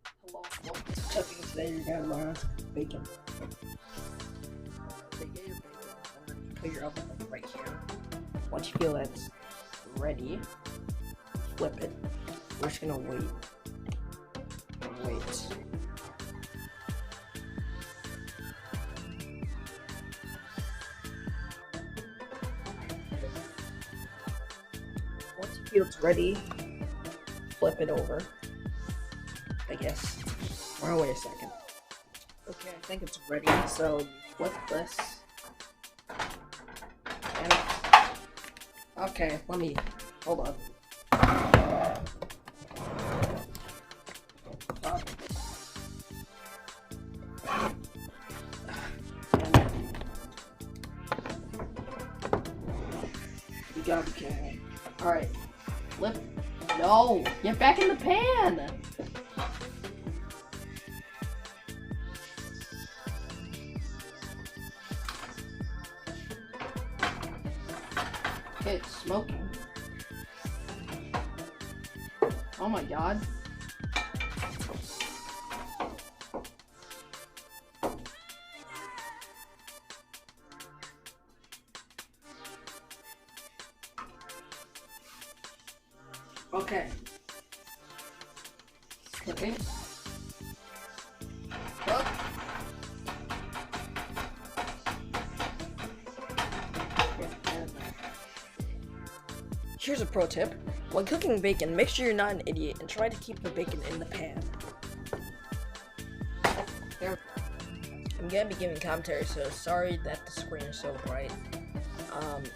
Hello, welcome to cooking. Today you're gonna learn how to cook bacon. So you get your bacon, and then you put your oven like right here. Once you feel that it's ready, flip it. We're just gonna wait. Wait. Once you feel it's ready, flip it over. I guess. Oh, wait a second. Okay, I think it's ready, so you flip this. And okay, let me hold on. You got okay. Alright. Flip. No! Get back in the pan! Okay, it's smoking. Oh my god. Okay. It's cooking. Cook. Here's a pro tip. When cooking bacon, make sure you're not an idiot and try to keep the bacon in the pan. There. I'm gonna be giving commentary, so sorry that the screen is so bright.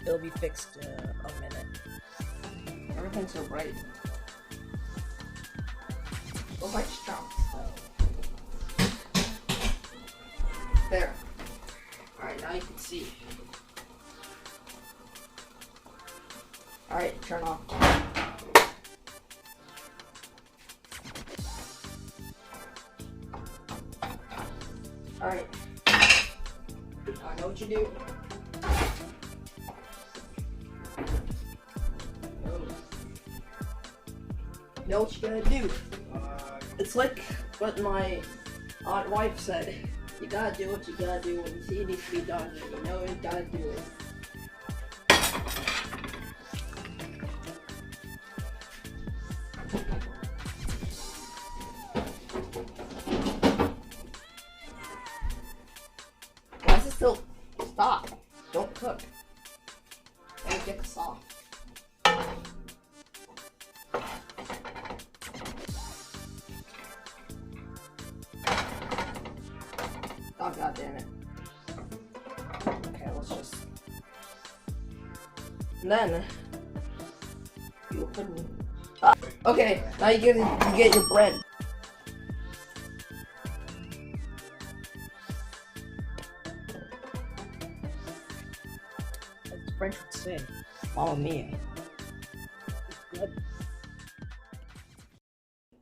It'll be fixed in a minute. Everything's so bright. Oh, my chops. There. Alright, now you can see. Alright, turn off. Alright. I know what you do. You know what you gotta do. It's like what my aunt wife said. You gotta do what you gotta do when you see it needs to be done, and you know you gotta do it. Why is it still? Stop. Don't cook. And get soft. Oh, god damn it. Okay, let's just. And then you open. Okay, now you get your bread. As the French would say, Mamma Mia. It's good.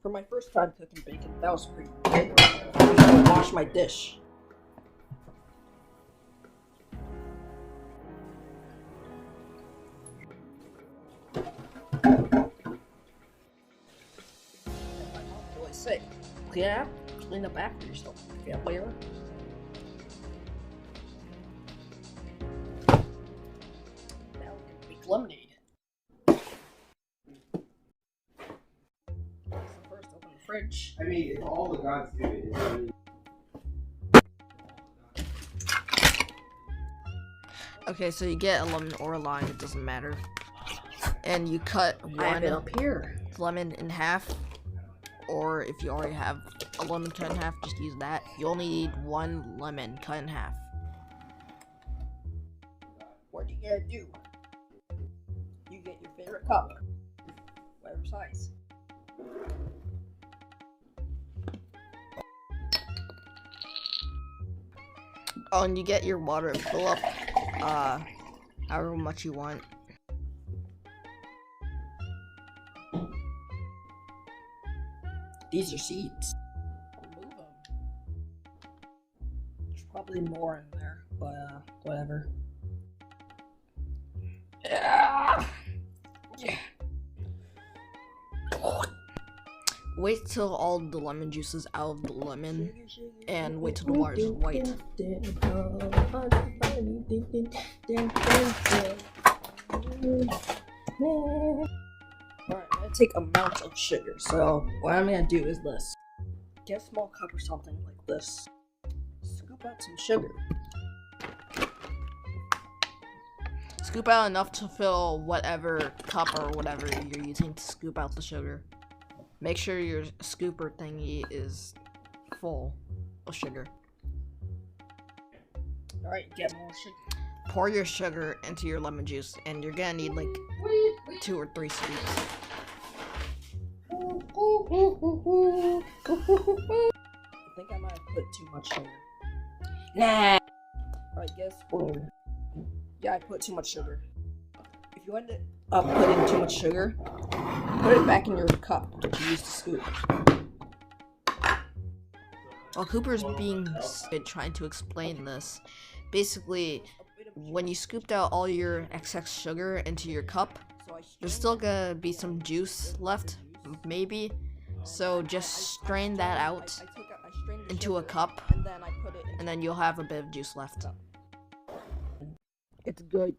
For my first time cooking bacon, that was pretty good. I'm gonna wash my dish. What I say? Clean up after yourself. Yeah, whatever. Now we can make lemonade. So first, open the fridge. I mean, if all the gods do it, it's really... Okay, so you get a lemon or a lime, it doesn't matter. And you cut one up here. lemon in half. Or if you already have a lemon cut in half, just use that. You only need one lemon cut in half. What do you gotta do? You get your favorite cup, whatever size. Oh, and you get your water and fill up, however much you want. These are seeds. Remove them. There's probably more in there, but whatever. Yeah. Wait till all the lemon juice is out of the lemon, and wait till the water is white. Alright, I'm gonna take amounts of sugar. So what I'm gonna do is this. Get a small cup or something like this. Scoop out some sugar. Scoop out enough to fill whatever cup or whatever you're using to scoop out the sugar. Make sure your scooper thingy is full of sugar. Alright, get more sugar. Pour your sugar into your lemon juice, and you're gonna need like 2 or 3 scoops. I think I might have put too much sugar. Nah! Alright, get a spoon. Yeah, I put too much sugar. If you end up putting too much sugar, put it back in your cup that you used to scoop. While Cooper's being trying to explain this, basically, when you scooped out all your excess sugar into your cup, there's still gonna be some juice left, maybe. So just strain that out into a cup, and then you'll have a bit of juice left. It's good.